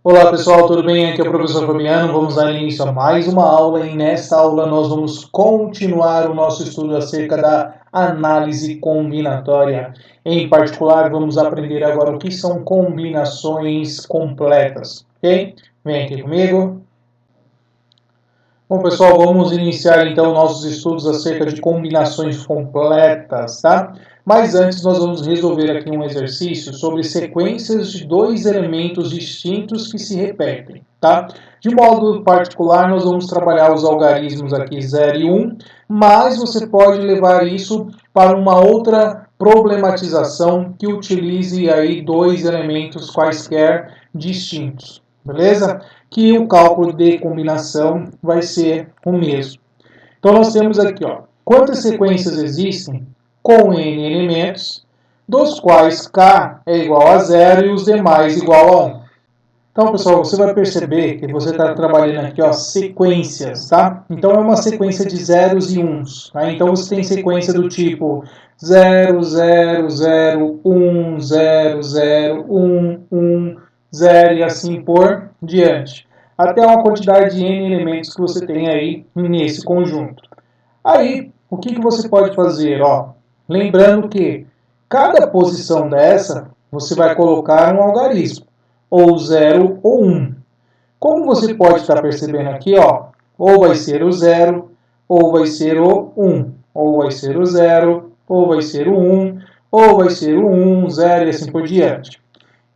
Olá pessoal, tudo bem? Aqui é o professor Fabiano. Vamos dar início a mais uma aula e nesta aula nós vamos continuar o nosso estudo acerca da análise combinatória. Em particular, vamos aprender agora o que são combinações completas, ok? Vem aqui comigo. Bom pessoal, vamos iniciar então nossos estudos acerca de combinações completas, tá? Mas antes nós vamos resolver aqui um exercício sobre sequências de dois elementos distintos que se repetem, tá? De modo particular, nós vamos trabalhar os algarismos aqui 0 e 1, mas você pode levar isso para uma outra problematização que utilize aí dois elementos quaisquer distintos, beleza? Que o cálculo de combinação vai ser o mesmo. Então nós temos aqui, ó, quantas sequências existem com n elementos, dos quais k é igual a 0 e os demais igual a 1. Então, pessoal, você vai perceber que você está trabalhando aqui, ó, sequências, tá? Então, é uma sequência de zeros e uns, tá? Então, você tem sequência do tipo 0, 0, 0, 1, 0, 0, 1, 1, 0 e assim por diante. Até uma quantidade de n elementos que você tem aí nesse conjunto. Aí, o que você pode fazer? Ó, lembrando que cada posição dessa, você vai colocar um algarismo, ou 0 ou 1. Como você pode estar percebendo aqui, ó, ou vai ser o 0, ou vai ser o 1, ou vai ser o 0, ou vai ser o 1, ou vai ser o 1, 0 e assim por diante.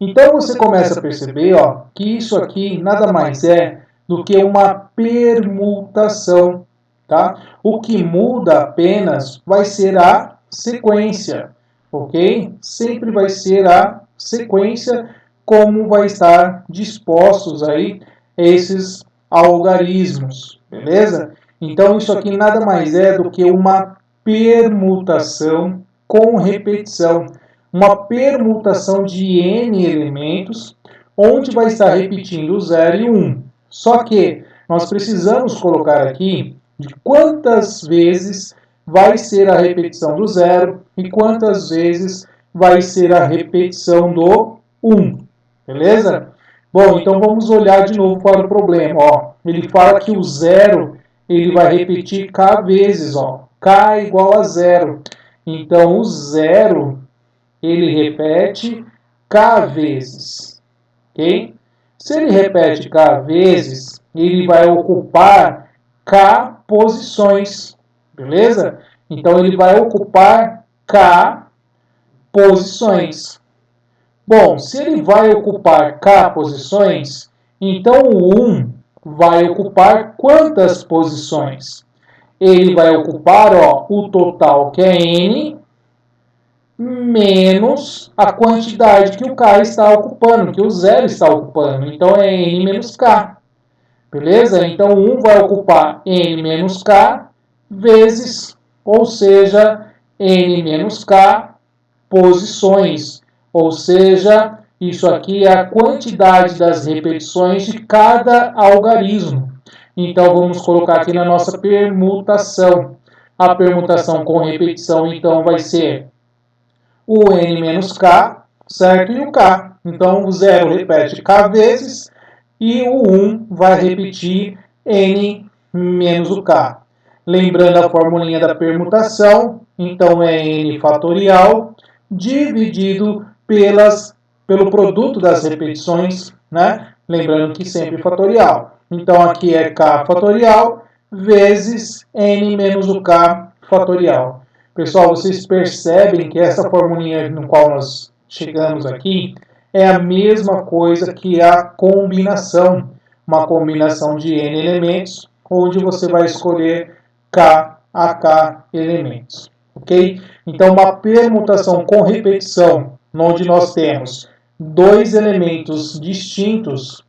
Então você começa a perceber, ó, que isso aqui nada mais é do que uma permutação, tá? O que muda apenas vai ser a sequência, ok? Sempre vai ser a sequência como vai estar dispostos aí esses algarismos, beleza? Então isso aqui nada mais é do que uma permutação com repetição. Uma permutação de n elementos, onde vai estar repetindo o 0 e o 1. Só que nós precisamos colocar aqui de quantas vezes vai ser a repetição do 0 e quantas vezes vai ser a repetição do 1. Beleza? Bom, então vamos olhar de novo para o problema. Ó, ele fala que o 0 ele vai repetir k vezes. Ó, k é igual a 0. Então o 0 ele repete k vezes, ok? Se ele repete k vezes, ele vai ocupar k posições, beleza? Então ele vai ocupar k posições. Bom, se ele vai ocupar k posições, então o 1 vai ocupar quantas posições? Ele vai ocupar, ó, o total que é n, menos a quantidade que o k está ocupando, que o 0 está ocupando. Então, é n menos k. Beleza? Então, 1 vai ocupar n menos k vezes, ou seja, n menos k posições. Ou seja, isso aqui é a quantidade das repetições de cada algarismo. Então, vamos colocar aqui na nossa permutação. A permutação com repetição, então, vai ser o n menos k, certo? E o k. Então, o 0 repete k vezes e o 1 vai repetir n menos o k. Lembrando a formulinha da permutação, então é n fatorial dividido pelo produto das repetições, né? Lembrando que sempre fatorial. Então, aqui é k fatorial vezes n menos o k fatorial. Pessoal, vocês percebem que essa formulinha no qual nós chegamos aqui é a mesma coisa que a combinação. Uma combinação de n elementos, onde você vai escolher k a k elementos. Ok? Então, uma permutação com repetição, onde nós temos dois elementos distintos,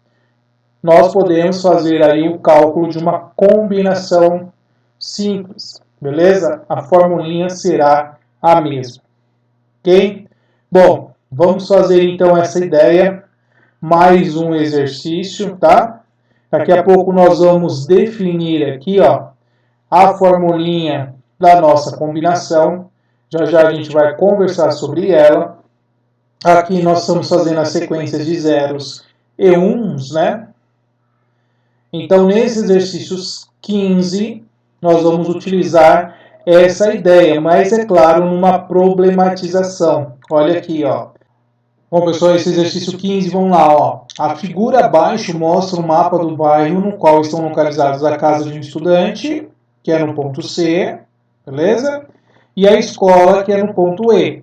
nós podemos fazer aí o cálculo de uma combinação simples. Beleza? A formulinha será a mesma. Ok? Bom, vamos fazer então essa ideia. Mais um exercício, tá? Daqui a pouco nós vamos definir aqui, ó, a formulinha da nossa combinação. Já já a gente vai conversar sobre ela. Aqui nós estamos fazendo as sequências de zeros e uns, né? Então, nesse exercício 15, nós vamos utilizar essa ideia, mas é claro, numa problematização. Olha aqui, ó. Bom, pessoal, esse exercício 15, vamos lá, ó. A figura abaixo mostra o mapa do bairro no qual estão localizados a casa de um estudante, que é no ponto C, beleza? E a escola, que é no ponto E.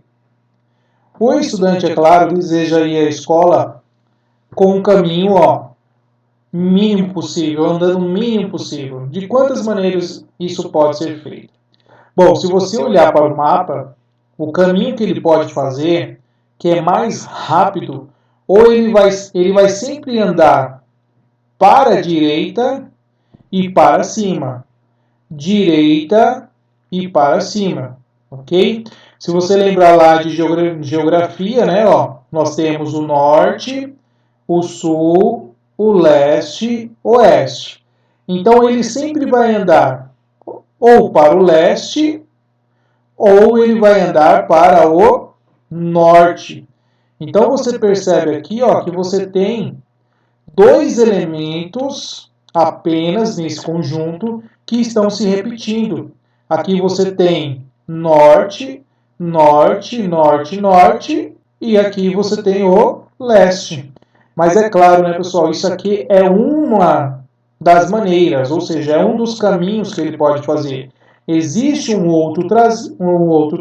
O estudante, é claro, deseja ir à escola com um caminho, ó, mínimo possível, andando o mínimo possível. De quantas maneiras isso pode ser feito? Bom, se você olhar para o mapa, o caminho que ele pode fazer, que é mais rápido, ou ele vai sempre andar para a direita e para cima. Direita e para cima, ok? Se você lembrar lá de geografia, né, ó, nós temos o norte, o sul, o leste, oeste. Então ele sempre vai andar ou para o leste ou ele vai andar para o norte. Então você percebe aqui, ó, que você tem dois elementos apenas nesse conjunto que estão se repetindo. Aqui você tem norte, norte, norte, norte, e aqui você tem o leste. Mas é claro, né, pessoal, isso aqui é uma das maneiras, ou seja, é um dos caminhos que ele pode fazer. Existe um outro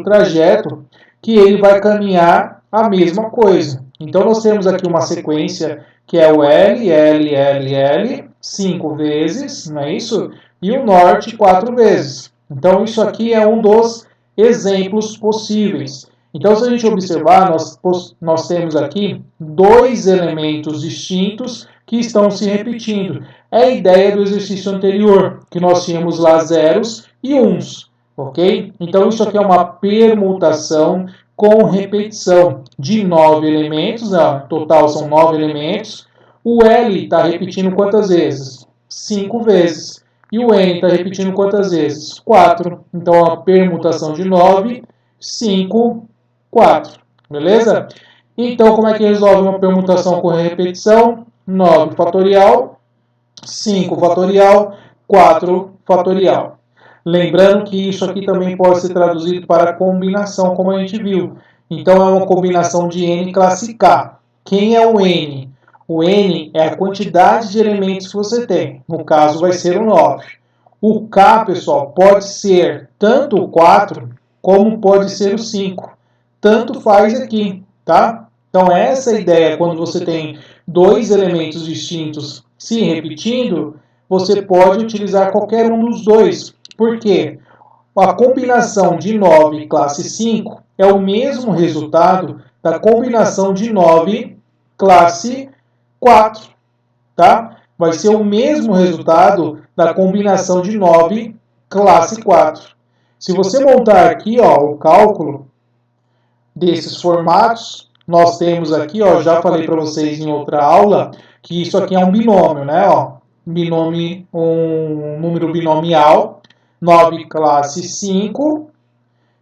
trajeto que ele vai caminhar a mesma coisa. Então nós temos aqui uma sequência que é o L, L, L, L, 5 vezes, não é isso? E o norte 4 vezes. Então isso aqui é um dos exemplos possíveis. Então, se a gente observar, nós temos aqui dois elementos distintos que estão se repetindo. É a ideia do exercício anterior, que nós tínhamos lá zeros e uns, ok? Então, isso aqui é uma permutação com repetição de 9 elementos, total são 9 elementos. O L está repetindo quantas vezes? 5 vezes. E o N está repetindo quantas vezes? 4. Então, a permutação de 9, 5, 4, beleza? Então, como é que resolve uma permutação com repetição? 9 fatorial, 5 fatorial, 4 fatorial. Lembrando que isso aqui também pode ser traduzido para combinação, como a gente viu. Então, é uma combinação de N classe K. Quem é o N? O N é a quantidade de elementos que você tem. No caso, vai ser o 9. O K, pessoal, pode ser tanto o 4 como pode ser o 5. Tanto faz aqui, tá? Então, essa é a ideia. Quando você tem dois elementos distintos se repetindo, você pode utilizar qualquer um dos dois. Por quê? A combinação de 9 classe 5 é o mesmo resultado da combinação de 9 classe 4, tá? Vai ser o mesmo resultado da combinação de 9 classe 4. Se você montar aqui, ó, o cálculo desses formatos, nós temos aqui, ó, já falei para vocês em outra aula, que isso aqui é um binômio, né? Ó, binômio, um número binomial, 9 classe 5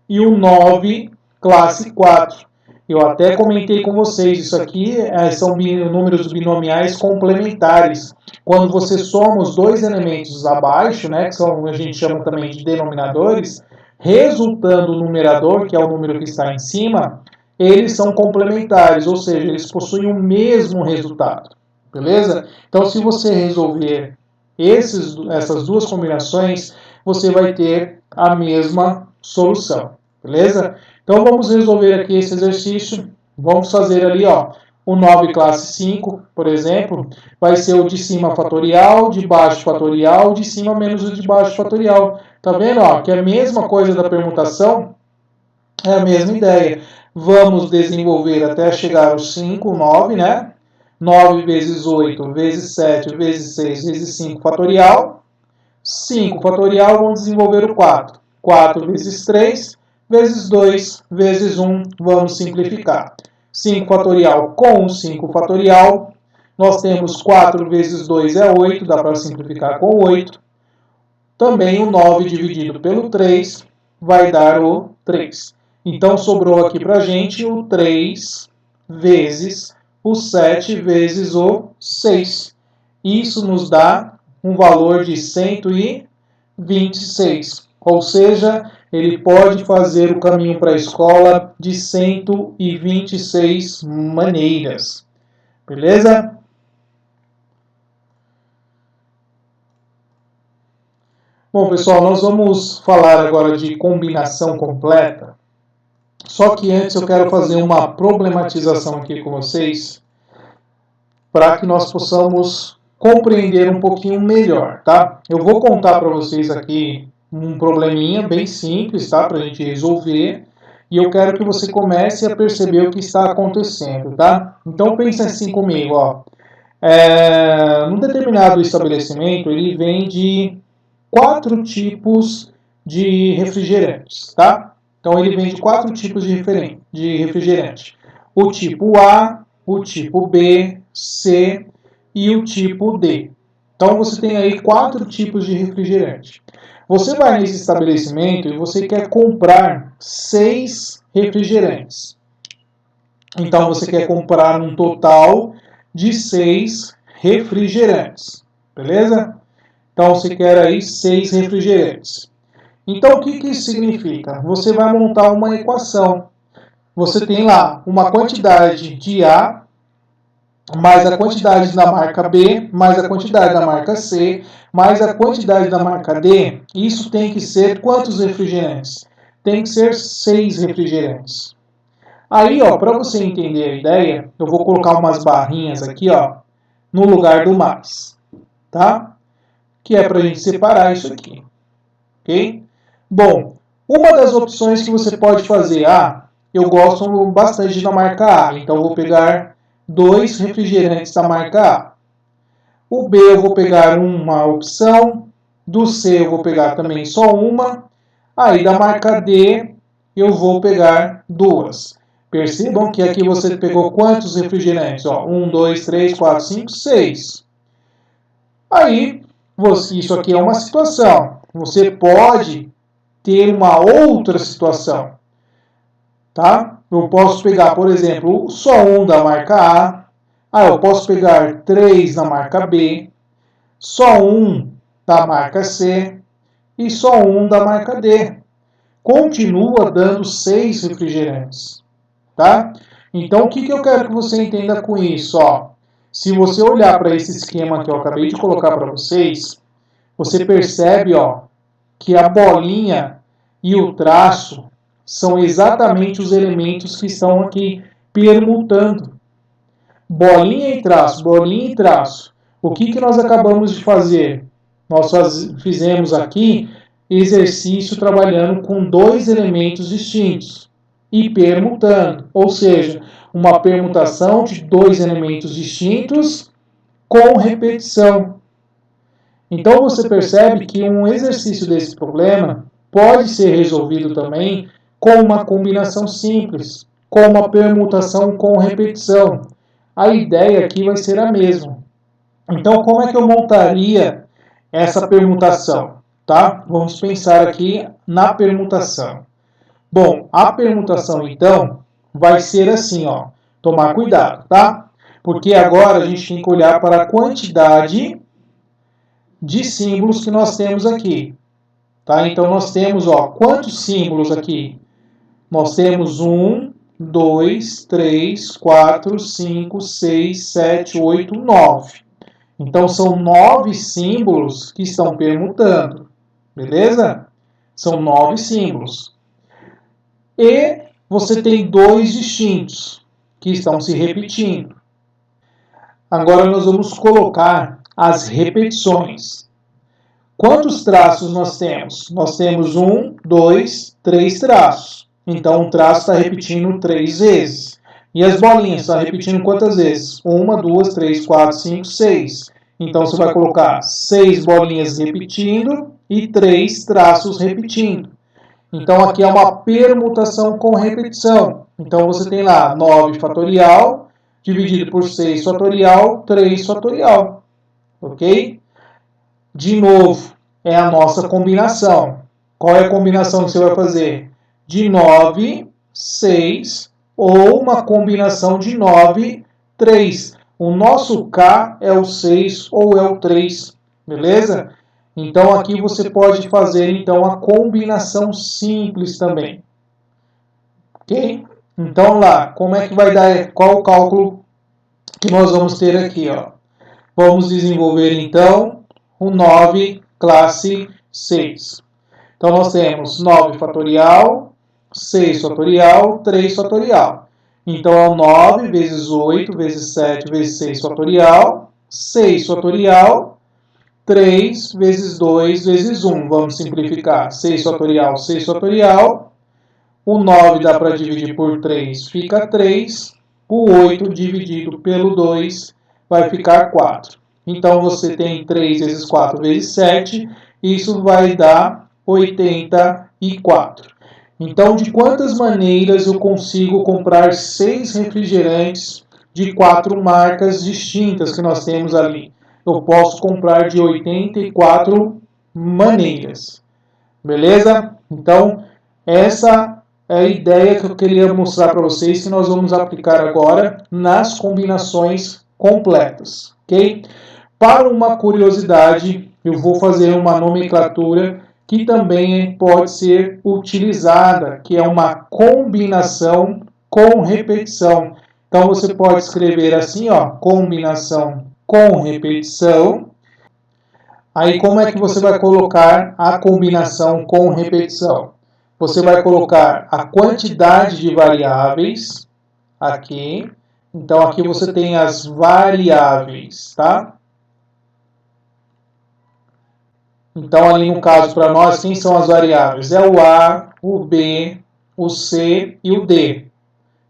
e o 9 classe 4. Eu até comentei com vocês, isso aqui são números binomiais complementares. Quando você soma os dois elementos abaixo, né, que são, a gente chama também de denominadores, resultando o numerador, que é o número que está em cima, eles são complementares, ou seja, eles possuem o mesmo resultado. Beleza? Então, se você resolver essas duas combinações, você vai ter a mesma solução. Beleza? Então, vamos resolver aqui esse exercício. Vamos fazer ali, ó, o 9 classe 5, por exemplo, vai ser o de cima fatorial, de baixo fatorial, de cima menos o de baixo fatorial. Tá vendo, ó, que é a mesma coisa da permutação, é a mesma ideia. Vamos desenvolver até chegar aos 5, 9, né? 9 vezes 8, vezes 7, vezes 6, vezes 5 fatorial. 5 fatorial, vamos desenvolver o 4. 4 vezes 3, vezes 2, vezes 1, vamos simplificar. 5 fatorial com 5 fatorial, nós temos 4 vezes 2 é 8, dá para simplificar com 8. Também o 9 dividido pelo 3 vai dar o 3. Então, sobrou aqui para a gente o 3 vezes o 7 vezes o 6. Isso nos dá um valor de 126. Ou seja, ele pode fazer o caminho para a escola de 126 maneiras. Beleza? Bom, pessoal, nós vamos falar agora de combinação completa. Só que antes eu quero fazer uma problematização aqui com vocês para que nós possamos compreender um pouquinho melhor, tá? Eu vou contar para vocês aqui um probleminha bem simples, tá? Para a gente resolver. E eu quero que você comece a perceber o que está acontecendo, tá? Então pense assim comigo, ó. Num determinado estabelecimento, ele vende 4 tipos de refrigerantes, tá? Então ele vende 4 tipos de refrigerante. O tipo A, o tipo B, C e o tipo D. Então você tem aí 4 tipos de refrigerante. Você vai nesse estabelecimento e você quer comprar 6 refrigerantes. Então você quer comprar um total de 6 refrigerantes, beleza? Então você quer aí 6 refrigerantes. Então o que isso significa? Você vai montar uma equação. Você tem lá uma quantidade de A, mais a quantidade da marca B, mais a quantidade da marca C, mais a quantidade da marca D. Isso tem que ser quantos refrigerantes? Tem que ser 6 refrigerantes. Aí, ó, para você entender a ideia, eu vou colocar umas barrinhas aqui, ó, no lugar do mais, tá? Que é para a gente separar isso aqui, ok? Bom, uma das opções que você pode fazer, eu gosto bastante da marca A, então eu vou pegar 2 refrigerantes da marca A. O B eu vou pegar uma opção, do C eu vou pegar também só uma, aí da marca D eu vou pegar 2. Percebam que aqui você pegou quantos refrigerantes? 1, 2, 3, 4, 5, 6. Aí, isso aqui é uma situação. Você pode ter uma outra situação. Tá? Eu posso pegar, por exemplo, só um da marca A. Eu posso pegar 3 da marca B. Só um da marca C. E só um da marca D. Continua dando 6 refrigerantes. Tá? Então, o que eu quero que você entenda com isso? Ó, se você olhar para esse esquema que eu acabei de colocar para vocês, você percebe, ó, que a bolinha e o traço são exatamente os elementos que estão aqui permutando. Bolinha e traço, bolinha e traço. O que nós acabamos de fazer? Nós fizemos aqui exercício trabalhando com 2 elementos distintos e permutando, ou seja, uma permutação de 2 elementos distintos com repetição. Então você percebe que um exercício desse problema pode ser resolvido também com uma combinação simples, com uma permutação com repetição. A ideia aqui vai ser a mesma. Então, como é que eu montaria essa permutação? Tá? Vamos pensar aqui na permutação. Bom, a permutação, então, vai ser assim, ó. Tomar cuidado, tá? Porque agora a gente tem que olhar para a quantidade de símbolos que nós temos aqui. Tá? Então, nós temos, ó, quantos símbolos aqui? Nós temos 1, 2, 3, 4, 5, 6, 7, 8, 9. Então, são 9 símbolos que estão permutando. Beleza? São 9 símbolos. E você tem 2 distintos que estão se repetindo. Agora nós vamos colocar as repetições. Quantos traços nós temos? Nós temos 1, 2, 3 traços. Então um traço está repetindo 3 vezes. E as bolinhas estão repetindo quantas vezes? 1, 2, 3, 4, 5, 6. Então você vai colocar 6 bolinhas repetindo e 3 traços repetindo. Então, aqui é uma permutação com repetição. Então, você tem lá 9 fatorial, dividido por 6 fatorial, 3 fatorial. Ok? De novo, é a nossa combinação. Qual é a combinação que você vai fazer? De 9, 6, ou uma combinação de 9, 3. O nosso K é o 6 ou é o 3, beleza? Então aqui você pode fazer então a combinação simples também. Ok? Então lá, como é que vai dar, qual o cálculo que nós vamos ter aqui, ó? Vamos desenvolver então o 9 classe 6. Então nós temos 9 fatorial, 6 fatorial, 3 fatorial. Então é o 9 vezes 8 vezes 7 vezes 6 fatorial, 6 fatorial, 3 vezes 2 vezes 1. Vamos simplificar. 6 fatorial, 6 fatorial. O 9 dá para dividir por 3, fica 3. O 8 dividido pelo 2 vai ficar 4. Então você tem 3 vezes 4 vezes 7. Isso vai dar 84. Então, de quantas maneiras eu consigo comprar 6 refrigerantes de 4 marcas distintas que nós temos ali? Eu posso comprar de 84 maneiras. Beleza? Então, essa é a ideia que eu queria mostrar para vocês, que nós vamos aplicar agora nas combinações completas. Ok? Para uma curiosidade, eu vou fazer uma nomenclatura que também pode ser utilizada, que é uma combinação com repetição. Então você pode escrever assim, ó, combinação com repetição. Aí como é que você vai colocar a combinação com repetição? Você vai colocar a quantidade de variáveis aqui. Então aqui você tem as variáveis, tá? Então, ali no caso, para nós, quem são as variáveis? É o A, o B, o C e o D,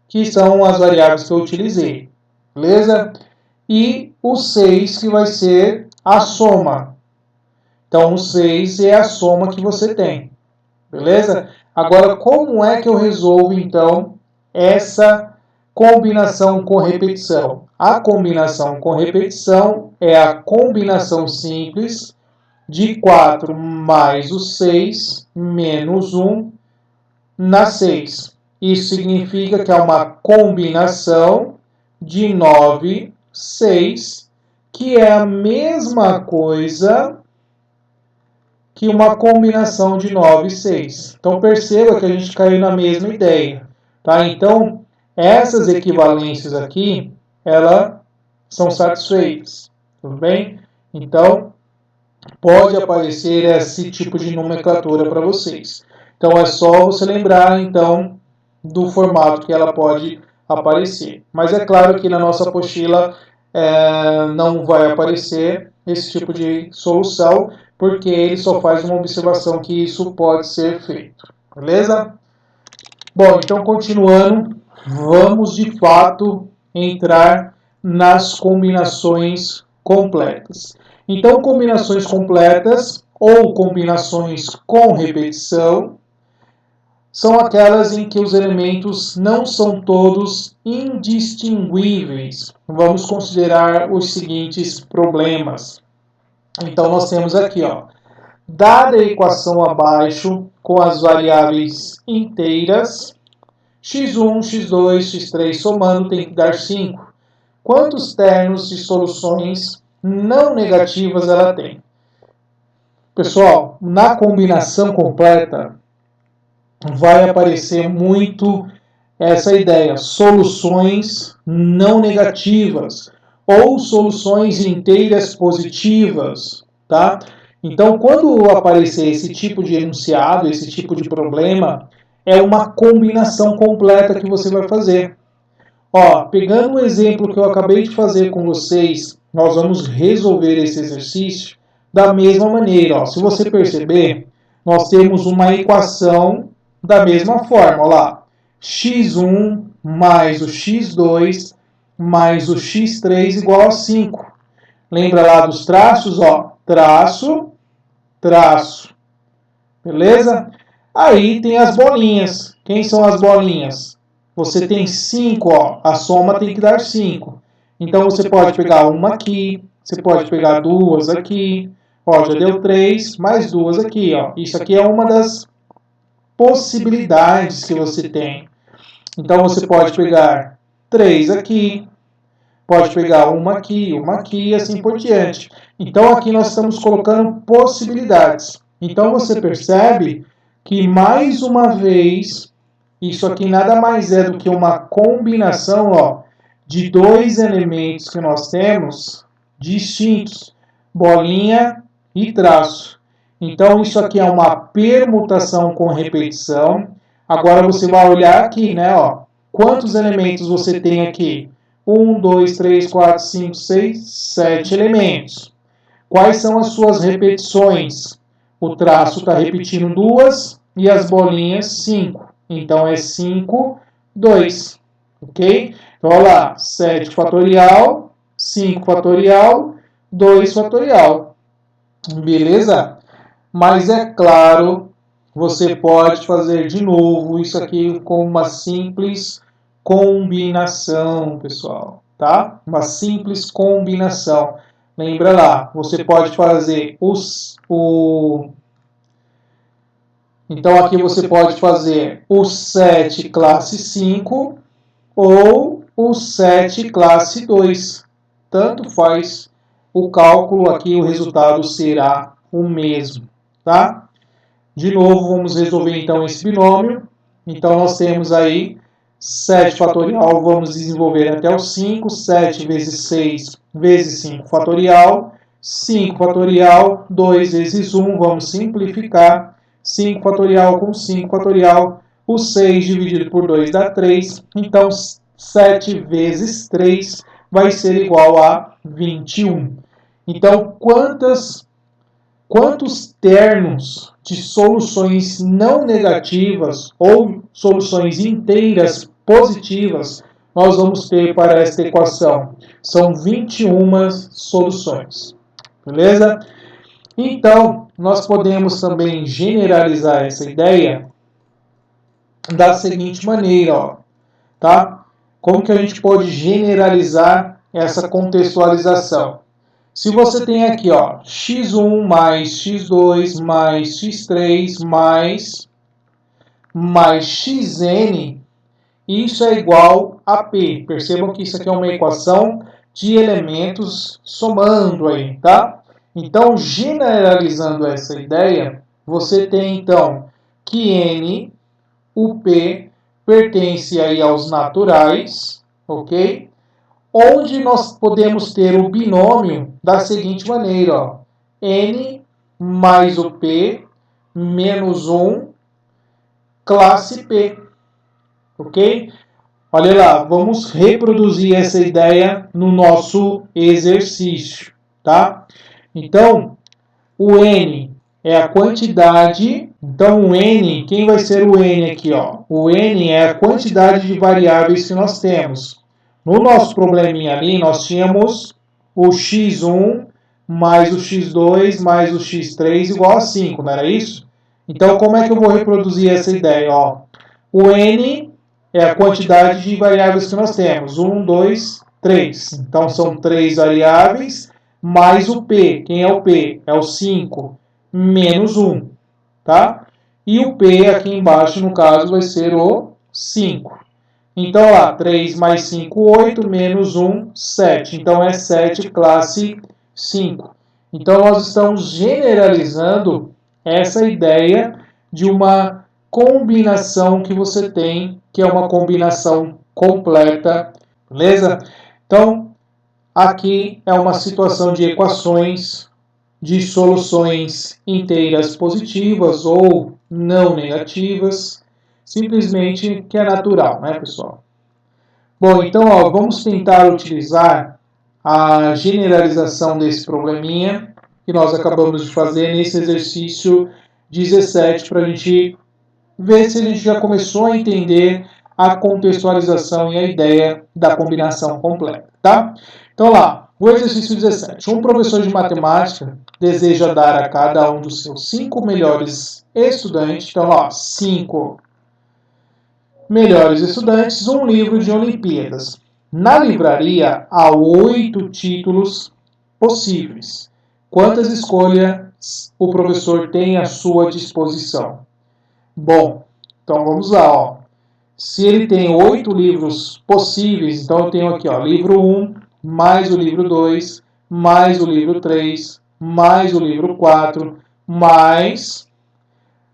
que são as variáveis que eu utilizei, beleza? E o 6, que vai ser a soma. Então, o 6 é a soma que você tem, beleza? Agora, como é que eu resolvo, então, essa combinação com repetição? A combinação com repetição é a combinação simples de 4 mais o 6 menos 1 na 6. Isso significa que é uma combinação de 9, 6, que é a mesma coisa que uma combinação de 9 e 6. Então perceba que a gente caiu na mesma ideia. Tá? Então, essas equivalências aqui, elas são satisfeitas. Tudo bem? Então, pode aparecer esse tipo de nomenclatura para vocês. Então é só você lembrar então do formato que ela pode aparecer. Mas é claro que na nossa apostila não vai aparecer esse tipo de solução, porque ele só faz uma observação que isso pode ser feito. Beleza? Bom, então continuando, vamos de fato entrar nas combinações completas. Então, combinações completas ou combinações com repetição são aquelas em que os elementos não são todos indistinguíveis. Vamos considerar os seguintes problemas. Então, nós temos aqui, ó, dada a equação abaixo com as variáveis inteiras, x1, x2, x3 somando tem que dar 5. Quantos termos de soluções não negativas ela tem? Pessoal, na combinação completa vai aparecer muito essa ideia, soluções não negativas ou soluções inteiras positivas, tá? Então, quando aparecer esse tipo de enunciado, esse tipo de problema, é uma combinação completa que você vai fazer. Ó, pegando o exemplo que eu acabei de fazer com vocês, nós vamos resolver esse exercício da mesma maneira. Ó. Se você perceber, nós temos uma equação da mesma forma. Ó lá, x1 mais o x2 mais o x3 igual a 5. Lembra lá dos traços? Ó, traço, traço. Beleza? Aí tem as bolinhas. Quem são as bolinhas? Você tem 5, ó, a soma tem que dar 5. Então você pode pegar uma aqui, você pode pegar duas aqui, ó, já deu 3, mais duas aqui, ó. Isso aqui é uma das possibilidades que você tem. Então você pode pegar 3 aqui, pode pegar uma aqui e assim por diante. Então, aqui nós estamos colocando possibilidades. Então, você percebe que, mais uma vez, isso aqui nada mais é do que uma combinação, ó, de dois elementos que nós temos distintos, bolinha e traço. Então, isso aqui é uma permutação com repetição. Agora, você vai olhar aqui, né, ó, quantos elementos você tem aqui? 1, 2, 3, 4, 5, 6, 7 elementos. Quais são as suas repetições? O traço está repetindo 2 e as bolinhas 5. Então, é 5, 2. Ok? Então, olha lá, 7 fatorial, 5 fatorial, 2 fatorial. Beleza? Mas é claro, você pode fazer de novo isso aqui com uma simples combinação, pessoal, tá? Uma simples combinação. Lembra lá, você pode fazer Então, aqui você pode fazer o 7 classe 5 ou o 7 classe 2. Tanto faz. O cálculo aqui, o resultado será o mesmo, tá? De novo, vamos resolver então esse binômio. Então, nós temos aí 7 fatorial, vamos desenvolver até o 5. 7 vezes 6 vezes 5 fatorial. 5 fatorial, 2 vezes 1, vamos simplificar. 5 fatorial com 5 fatorial. O 6 dividido por 2 dá 3. Então, 7 vezes 3 vai ser igual a 21. Então, quantos termos de soluções não negativas ou soluções inteiras positivas nós vamos ter para esta equação? São 21 soluções. Beleza? Então, nós podemos também generalizar essa ideia da seguinte maneira, ó, tá? Como que a gente pode generalizar essa contextualização? Se você tem aqui, ó, x1 mais x2 mais x3 mais xn, isso é igual a P. Percebam que isso aqui é uma equação de elementos somando aí, tá? Então, generalizando essa ideia, você tem então que N, o P, pertence aí aos naturais, ok? Onde nós podemos ter o binômio da seguinte maneira, ó, N mais o P menos 1 classe P, ok? Olha lá, vamos reproduzir essa ideia no nosso exercício, tá? Então, o N é a quantidade. Então, o N, quem vai ser o N aqui, ó? O N é a quantidade de variáveis que nós temos. No nosso probleminha ali, nós tínhamos o x1 mais o x2 mais o x3 igual a 5, não era isso? Então, como é que eu vou reproduzir essa ideia? Ó, o N é a quantidade de variáveis que nós temos. 1, 2, 3. Então, são 3 variáveis mais o P. Quem é o P? É o 5 menos 1. Tá? E o P aqui embaixo, no caso, vai ser o 5. Então, lá, 3 mais 5, 8, menos 1, 7. Então, é 7 classe 5. Então, nós estamos generalizando essa ideia de uma combinação que você tem, que é uma combinação completa, beleza? Então, aqui é uma situação de equações de soluções inteiras positivas ou não negativas, simplesmente que é natural, né, pessoal? Bom, então, ó, vamos tentar utilizar a generalização desse probleminha que nós acabamos de fazer nesse exercício 17 para a gente ver se a gente já começou a entender a contextualização e a ideia da combinação completa, tá? Então, lá, o exercício 17. Um professor de matemática deseja dar a cada um dos seus 5 melhores estudantes, então, ó, 5 melhores estudantes, um livro de Olimpíadas. Na livraria há 8 títulos possíveis. Quantas escolhas o professor tem à sua disposição? Bom, então vamos lá, ó. Se ele tem 8 livros possíveis, então eu tenho aqui, ó, livro 1, mais o livro 2, mais o livro 3, mais o livro 4, mais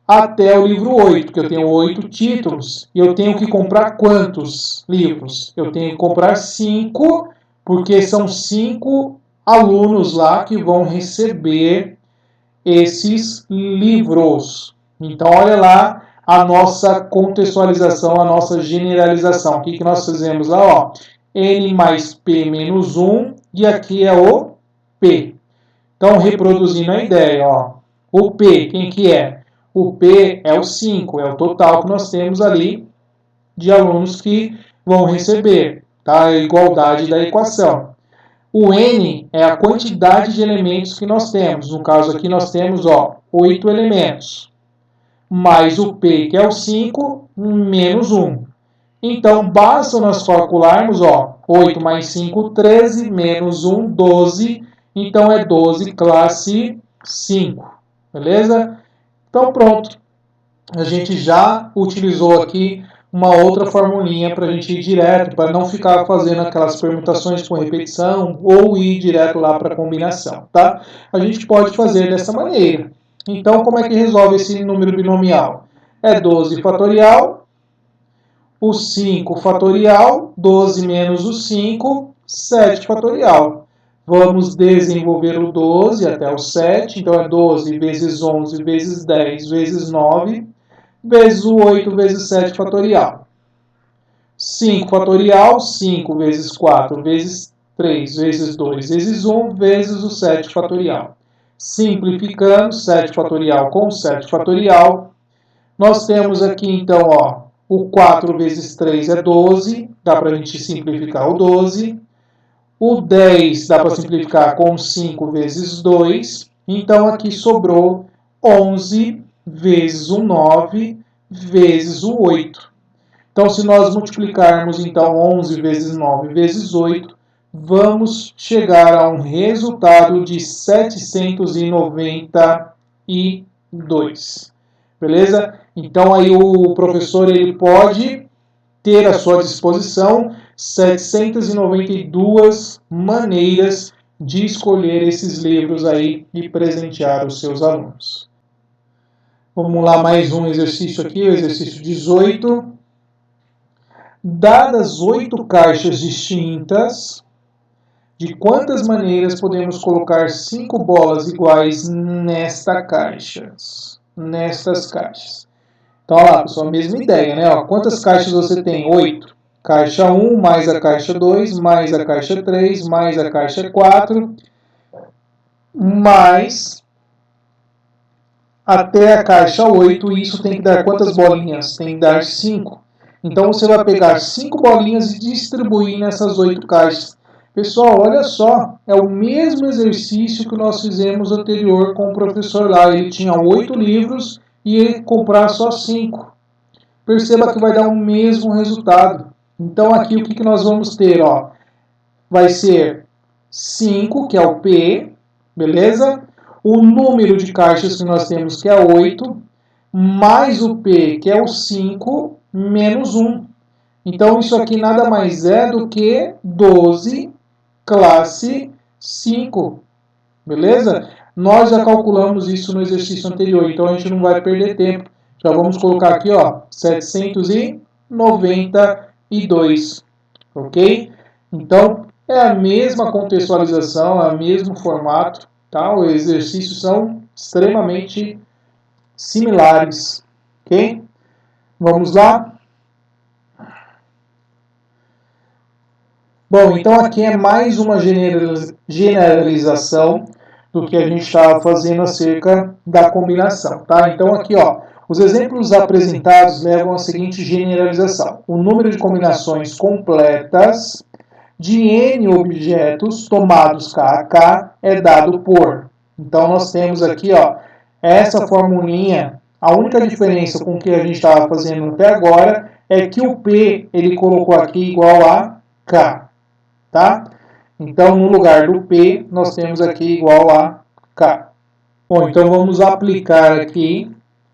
até o livro 8, porque eu tenho 8 títulos. E eu tenho que comprar quantos livros? Eu tenho que comprar 5, porque são 5 alunos lá que vão receber esses livros. Então, olha lá a nossa contextualização, a nossa generalização. O que nós fizemos lá? Ó, N mais P menos 1, e aqui é o P. Então, reproduzindo a ideia, ó, o P, quem que é? O P é o 5, é o total que nós temos ali de alunos que vão receber, tá? A igualdade da equação. O N é a quantidade de elementos que nós temos. No caso aqui nós temos, ó, 8 elementos. Mais o P, que é o 5, menos 1. Então, basta nós calcularmos, ó, 8 mais 5, 13, menos 1, 12. Então, é 12 classe 5. Beleza? Então, pronto. A gente já utilizou aqui uma outra formulinha para a gente ir direto, para não ficar fazendo aquelas permutações com repetição ou ir direto lá para a combinação, tá? A gente pode fazer dessa maneira. Então, como é que resolve esse número binomial? É 12 fatorial, o 5 fatorial, 12 menos o 5, 7 fatorial. Vamos desenvolver o 12 até o 7, então é 12 vezes 11 vezes 10 vezes 9, vezes o 8 vezes 7 fatorial. 5 fatorial, 5 vezes 4 vezes 3 vezes 2 vezes 1 vezes o 7 fatorial. Simplificando, 7 fatorial com 7 fatorial, nós temos aqui então, ó, o 4 vezes 3 é 12, dá para a gente simplificar o 12. O 10 dá para simplificar com 5 vezes 2, então aqui sobrou 11 vezes o 9 vezes o 8. Então, se nós multiplicarmos então 11 vezes 9 vezes 8, vamos chegar a um resultado de 792. Beleza? Então, aí o professor ele pode ter à sua disposição 792 maneiras de escolher esses livros aí e presentear os seus alunos. Vamos lá, mais um exercício aqui, o exercício 18. Dadas 8 caixas distintas, de quantas maneiras podemos colocar 5 bolas iguais nestas caixas? Então, olha lá, pessoal, a mesma ideia, né? Ó, quantas caixas você tem? 8. Caixa 1 mais a caixa 2, mais a caixa 3, mais a caixa 4, mais até a caixa 8, e isso tem que dar quantas bolinhas? Tem que dar 5. Então, você vai pegar 5 bolinhas e distribuir nessas 8 caixas. Pessoal, olha só, é o mesmo exercício que nós fizemos anterior com o professor lá. Ele tinha 8 livros e ele comprar só 5. Perceba que vai dar o mesmo resultado. Então, aqui o que nós vamos ter? Ó, vai ser 5, que é o P, beleza? O número de caixas que nós temos, que é 8, mais o P, que é o 5, menos 1. Então, isso aqui nada mais é do que 12 classe 5, beleza? Nós já calculamos isso no exercício anterior, então a gente não vai perder tempo. Já vamos colocar aqui, ó, 792, ok? Então, é a mesma contextualização, é o mesmo formato, tá? Os exercícios são extremamente similares, ok? Vamos lá? Bom, então aqui é mais uma generalização do que a gente estava fazendo acerca da combinação, tá? Então aqui, ó, os exemplos apresentados levam à seguinte generalização. O número de combinações completas de N objetos tomados K a K é dado por. Então nós temos aqui, ó, essa formulinha. A única diferença com o que a gente estava fazendo até agora é que o P ele colocou aqui igual a K. Tá? Então, no lugar do P, nós temos aqui igual a K. Bom, então vamos aplicar aqui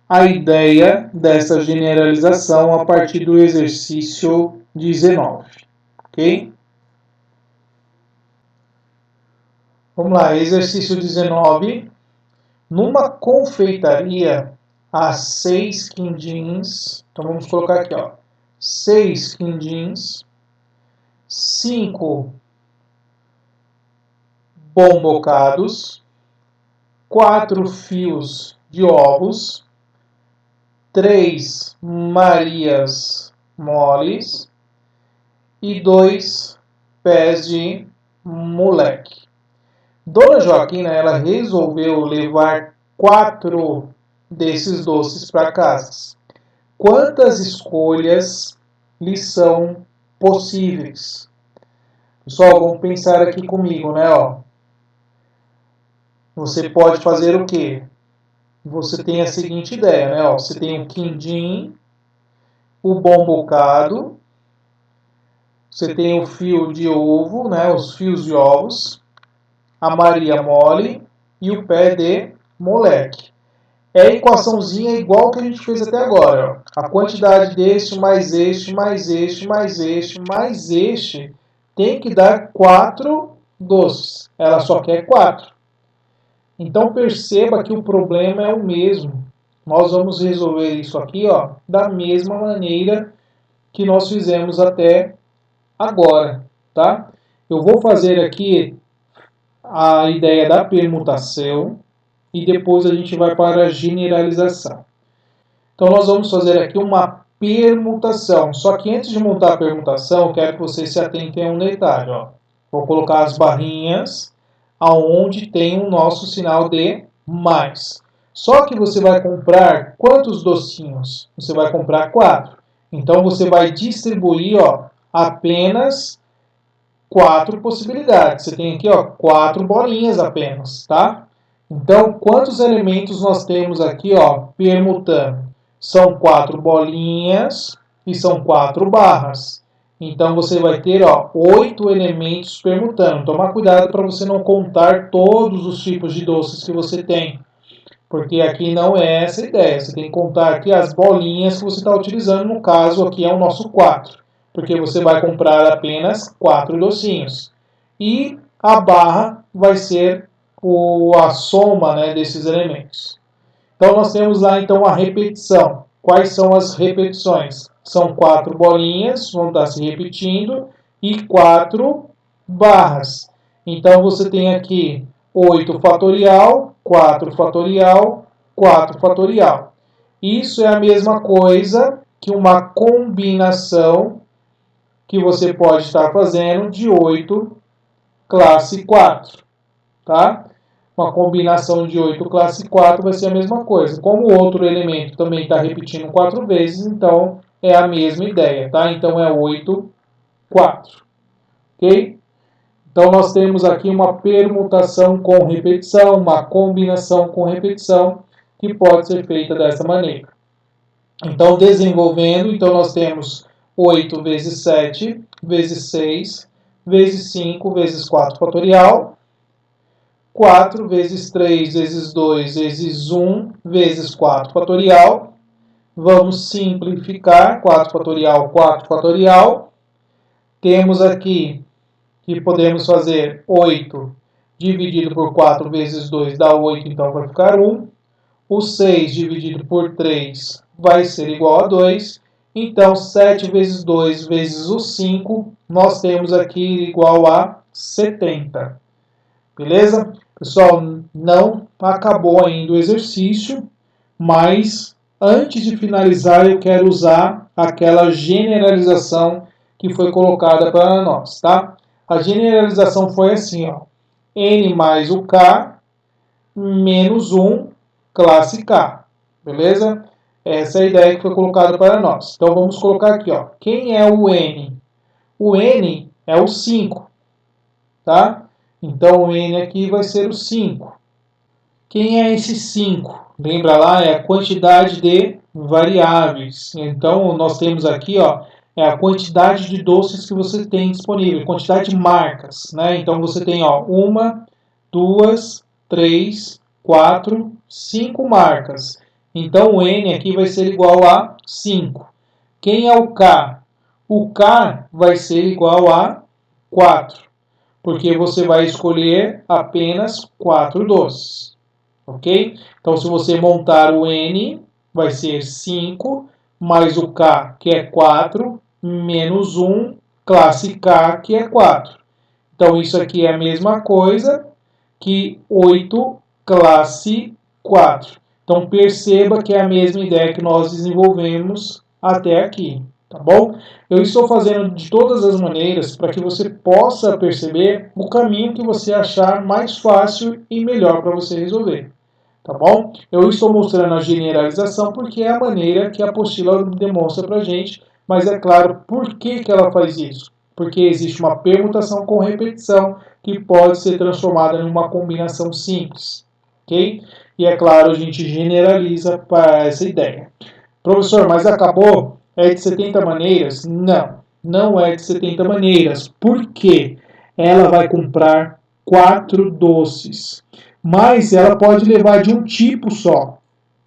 a ideia dessa generalização a partir do exercício 19. Ok? Vamos lá, exercício 19. Numa confeitaria, há 6 quindins. Então vamos colocar aqui, ó. 6 quindins, 5 bombocados, 4 fios de ovos, 3 marias moles e 2 pés de moleque. Dona Joaquina, ela resolveu levar 4 desses doces para casa. Quantas escolhas lhe são possíveis? Pessoal, vamos pensar aqui comigo, né? Ó. Você pode fazer o quê? Você tem a seguinte ideia, né? Ó, você tem o quindim, o bombocado, você tem o fio de ovo, né? Os fios de ovos, a Maria mole e o pé de moleque. É a equaçãozinha igual que a gente fez até agora. Ó. A quantidade deste, mais este, mais este, mais este, mais este, tem que dar 4 doces. Ela só quer 4. Então perceba que o problema é o mesmo. Nós vamos resolver isso aqui, ó, da mesma maneira que nós fizemos até agora, tá? Eu vou fazer aqui a ideia da permutação e depois a gente vai para a generalização. Então nós vamos fazer aqui uma permutação. Só que antes de montar a permutação, eu quero que vocês se atentem a um detalhe, ó. Vou colocar as barrinhas aonde tem o nosso sinal de mais. Só que você vai comprar quantos docinhos? Você vai comprar 4. Então você vai distribuir, ó, apenas 4 possibilidades. Você tem aqui, ó, 4 bolinhas apenas, tá? Então, quantos elementos nós temos aqui, ó, permutando? São 4 bolinhas e são 4 barras. Então, você vai ter, ó, 8 elementos permutando. Toma cuidado para você não contar todos os tipos de doces que você tem. Porque aqui não é essa a ideia. Você tem que contar aqui as bolinhas que você está utilizando. No caso, aqui é o nosso 4. Porque você vai comprar apenas 4 docinhos. E a barra vai ser a soma, né, desses elementos. Então, nós temos lá então a repetição. Quais são as repetições? São 4 bolinhas, vão estar se repetindo, e 4 barras. Então, você tem aqui 8 fatorial, 4 fatorial, 4 fatorial. Isso é a mesma coisa que uma combinação que você pode estar fazendo de 8 classe 4, tá? Uma combinação de 8 classe 4 vai ser a mesma coisa. Como o outro elemento também está repetindo 4 vezes, então é a mesma ideia, tá? Então é 8, 4. Ok? Então nós temos aqui uma permutação com repetição, uma combinação com repetição, que pode ser feita dessa maneira. Então, desenvolvendo, então nós temos 8 vezes 7, vezes 6, vezes 5, vezes 4 fatorial, 4 vezes 3, vezes 2, vezes 1, vezes 4 fatorial. Vamos simplificar, 4 fatorial, 4 fatorial. Temos aqui que podemos fazer 8 dividido por 4 vezes 2 dá 8, então vai ficar 1. O 6 dividido por 3 vai ser igual a 2. Então, 7 vezes 2 vezes o 5, nós temos aqui igual a 70. Beleza? Pessoal, não acabou ainda o exercício, mas antes de finalizar eu quero usar aquela generalização que foi colocada para nós, tá? A generalização foi assim, ó. N mais o K menos 1 classe K, beleza? Essa é a ideia que foi colocada para nós. Então vamos colocar aqui, ó. Quem é o N? O N é o 5, tá? Então o N aqui vai ser o 5. Quem é esse 5? Lembra lá, é a quantidade de variáveis. Então nós temos aqui, ó, é a quantidade de doces que você tem disponível, quantidade de marcas, né? Então você tem, ó, 1, 2, 3, 4, 5 marcas. Então o N aqui vai ser igual a 5. Quem é o K? O K vai ser igual a 4. porque você vai escolher apenas 4 doces, ok? Então, se você montar o N, vai ser 5, mais o K, que é 4, menos 1, classe K, que é 4. Então, isso aqui é a mesma coisa que 8, classe 4. Então, perceba que é a mesma ideia que nós desenvolvemos até aqui, tá bom? Eu estou fazendo de todas as maneiras para que você possa perceber o caminho que você achar mais fácil e melhor para você resolver, tá bom? Eu estou mostrando a generalização porque é a maneira que a apostila demonstra para a gente, mas é claro, por que ela faz isso? Porque existe uma permutação com repetição que pode ser transformada em uma combinação simples, ok? E é claro, a gente generaliza para essa ideia. Professor, mas acabou? É de 70 maneiras? Não, não é de 70 maneiras. Por quê? Ela vai comprar 4 doces, mas ela pode levar de um tipo só,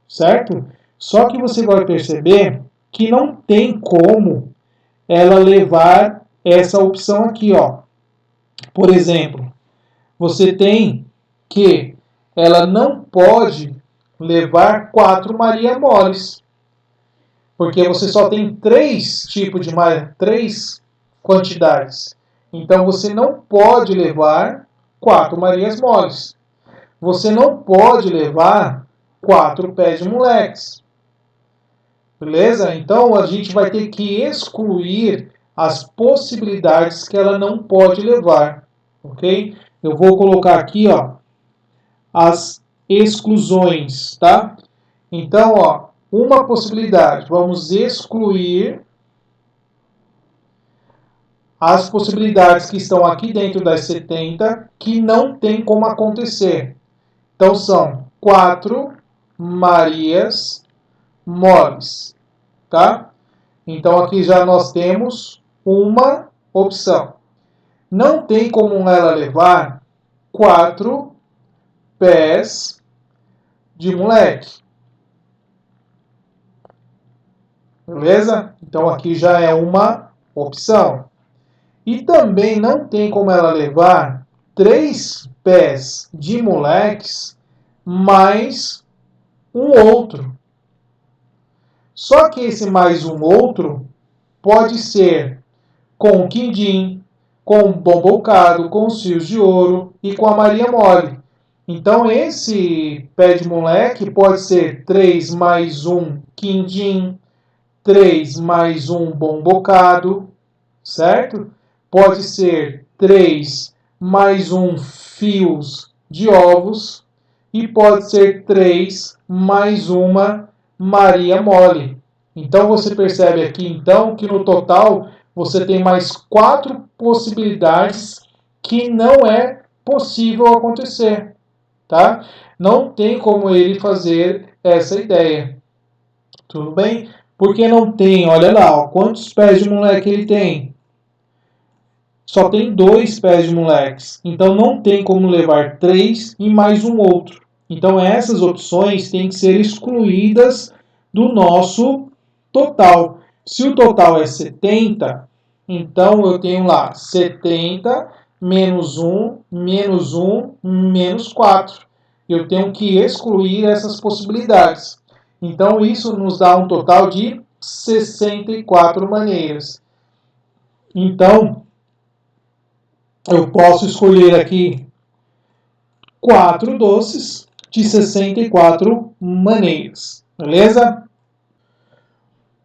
certo? Só que você vai perceber que não tem como ela levar essa opção aqui, ó. Por exemplo, você tem que ela não pode levar 4 Maria moles, porque você só tem 3 tipos de Maria, 3 quantidades. Então você não pode levar 4 Marias moles. Você não pode levar 4 pés de moleques. Beleza? Então a gente vai ter que excluir as possibilidades que ela não pode levar, ok? Eu vou colocar aqui, ó, as exclusões, tá? Então, ó, uma possibilidade, vamos excluir as possibilidades que estão aqui dentro das 70 que não tem como acontecer. Então são 4 Marias moles, tá? Então aqui já nós temos uma opção. Não tem como ela levar 4 pés de moleque. Beleza? Então aqui já é uma opção. E também não tem como ela levar 3 pés de moleques mais um outro. Só que esse mais um outro pode ser com quindim, com bombocado, com os fios de ouro e com a Maria mole. Então esse pé de moleque pode ser 3 mais um quindim, 3 mais um bombocado, certo? Pode ser 3 mais um fios de ovos e pode ser 3 mais uma Maria mole. Então você percebe aqui então que no total você tem mais 4 possibilidades que não é possível acontecer, tá? Não tem como ele fazer essa ideia. Tudo bem? Porque não tem, olha lá, ó, quantos pés de moleque ele tem? Só tem 2 pés de moleques. Então não tem como levar 3 e mais um outro. Então essas opções têm que ser excluídas do nosso total. Se o total é 70, então eu tenho lá 70 menos 1, menos 1, menos 4. Eu tenho que excluir essas possibilidades. Então isso nos dá um total de 64 maneiras. Então, eu posso escolher aqui 4 doces de 64 maneiras. Beleza?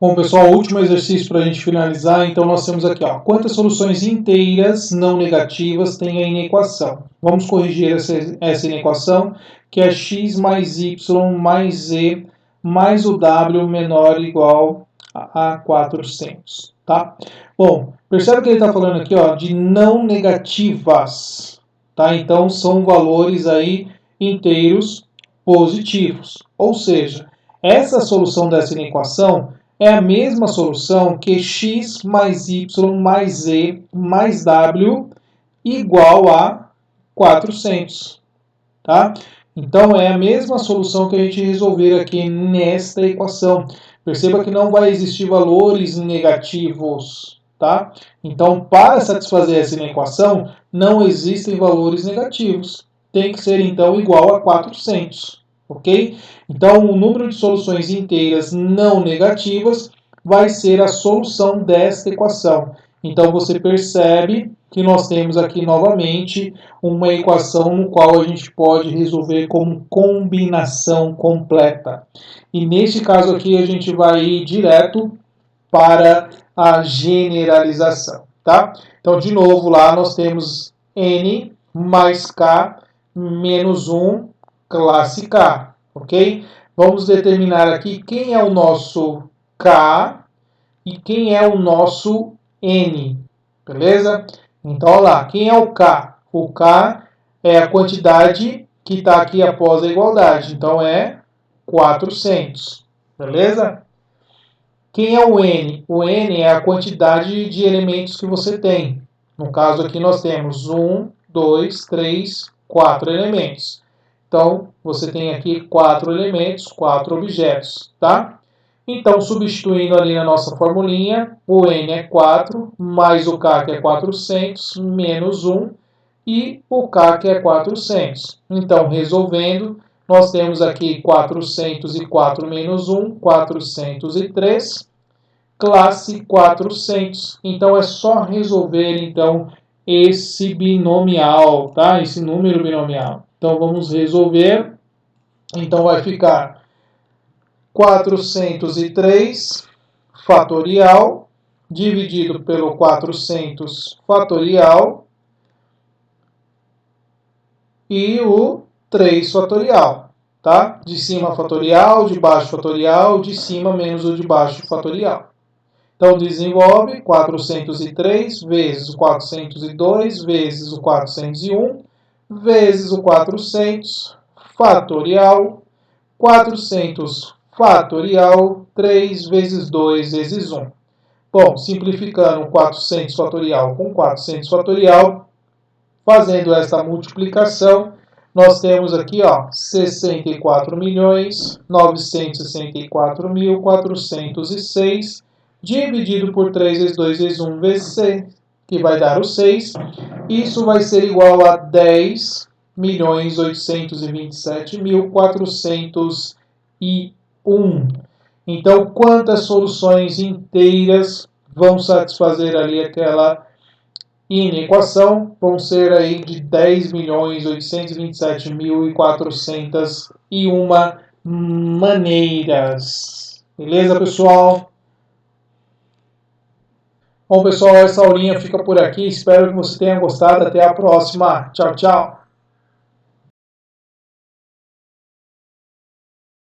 Bom, pessoal, último exercício para a gente finalizar. Então, nós temos aqui, ó, quantas soluções inteiras não negativas tem a inequação? Vamos corrigir essa inequação, que é x mais y mais z mais o w menor ou igual a 400. Tá? Bom, percebe que ele está falando aqui, ó, de não negativas. Tá? Então, são valores aí inteiros positivos. Ou seja, essa solução dessa inequação é a mesma solução que x mais y mais z mais w igual a 400. Tá? Então, é a mesma solução que a gente resolver aqui nesta equação. Perceba que não vai existir valores negativos. tá? Então, para satisfazer essa equação, não existem valores negativos. Tem que ser, então, igual a 400, ok? Então, o número de soluções inteiras não negativas vai ser a solução desta equação. Então, você percebe que nós temos aqui novamente uma equação no qual a gente pode resolver como combinação completa. E neste caso aqui, a gente vai ir direto para a generalização, tá? Então, de novo, lá nós temos N mais K menos 1 classe K, ok? Vamos determinar aqui quem é o nosso K e quem é o nosso N, beleza? Então, olha lá, quem é o K? O K é a quantidade que está aqui após a igualdade, então é 400, beleza? Quem é o N? O N é a quantidade de elementos que você tem. No caso aqui nós temos 1, 2, 3, 4 elementos. Então, você tem aqui 4 elementos, 4 objetos, tá? Então, substituindo ali na nossa formulinha, o N é 4, mais o K que é 400, menos 1, e o K que é 400. Então, resolvendo, nós temos aqui 404 menos 1, 403, classe 400. Então, é só resolver, então, esse binomial, tá? Esse número binomial. Então, vamos resolver. Então, vai ficar 403 fatorial dividido pelo 400 fatorial e o 3 fatorial, tá? De cima fatorial, de baixo fatorial, de cima menos o de baixo fatorial. Então, desenvolve 403 vezes o 402 vezes o 401 vezes o 400 fatorial, 400 fatorial, 3 vezes 2 vezes 1. Bom, simplificando 400 fatorial com 400 fatorial, fazendo esta multiplicação, nós temos aqui, ó, 64.964.406 dividido por 3 vezes 2 vezes 1 vezes 6, que vai dar o 6. Isso vai ser igual a 10.827.401. Então, quantas soluções inteiras vão satisfazer ali aquela inequação? Vão ser aí de 10.827.401 maneiras. Beleza, pessoal? Bom, pessoal, essa aulinha fica por aqui. Espero que você tenha gostado. Até a próxima. Tchau, tchau.